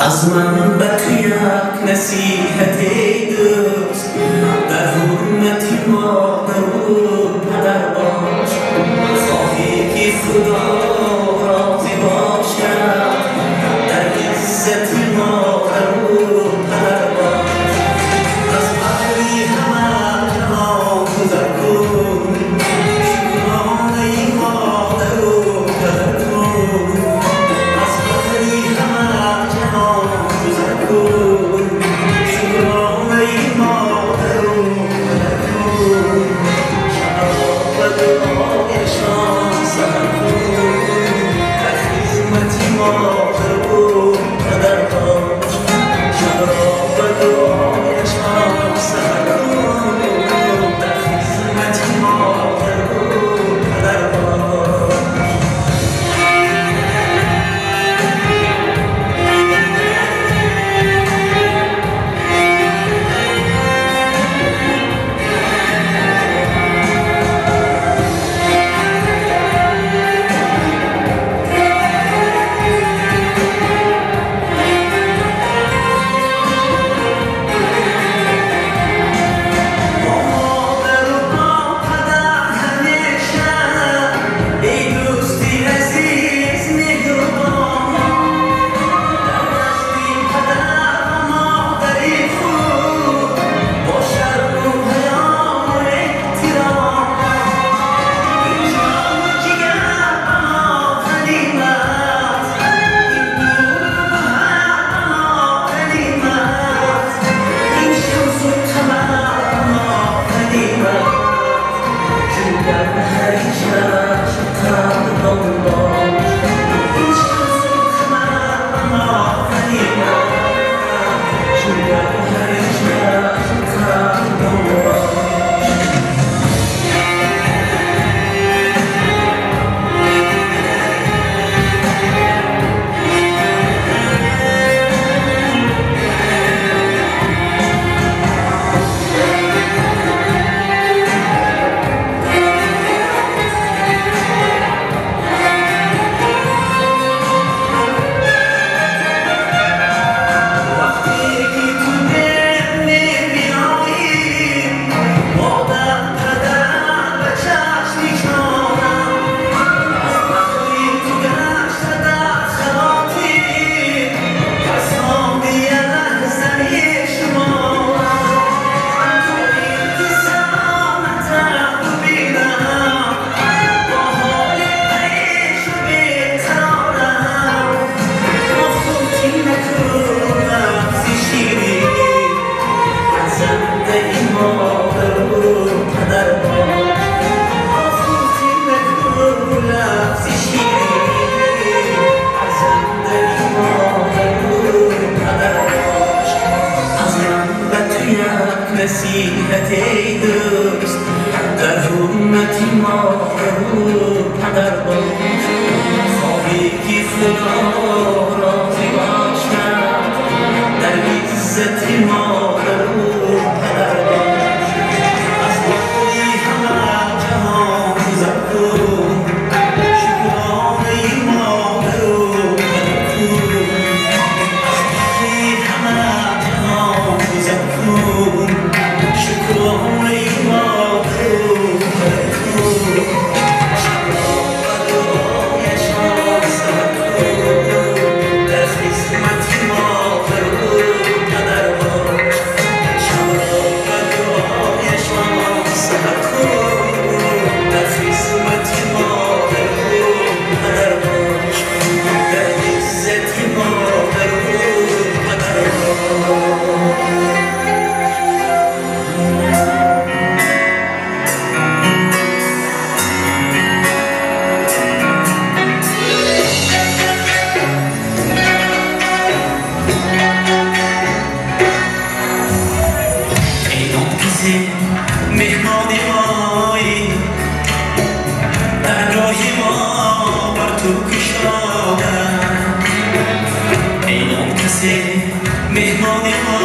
از من به تو یک نصیحت دوست، در حرمت مادر و پدر باش. خواهی که خدا راضی باشد، در عزت مادر و پدر باش. از بحری همه جهان گذر کن، شکرانه مادر و پدر کن. از بحری همه جهان گذر کن، شکرانه مادر و پدر کن. شب و دعایشان سحر کن، در خدمت مادر و پدر باش. شب و دعایشان سحر کن، در خدمت مادر و پدر باش. نصیحت دوست، در حرمت مادر و پدر باش. خواهی که خدا راضی باشد، در عزت مادر و پدر باش. از بحری همه جهان گذر کن، شکرانه مادر و پدر کن. از بحری همه جهان گذر کن، شکرانه مادر و پدر کن. شب و دعایشان سحر کن، در خدمت مادر و پدر باش. شب و دعایشان سحر کن، در خدمت مادر و پدر باش. در عزت مادر و پدر باش. مهمان مایی در راه ما بر تو کشادم، اینان کسی مهمان ما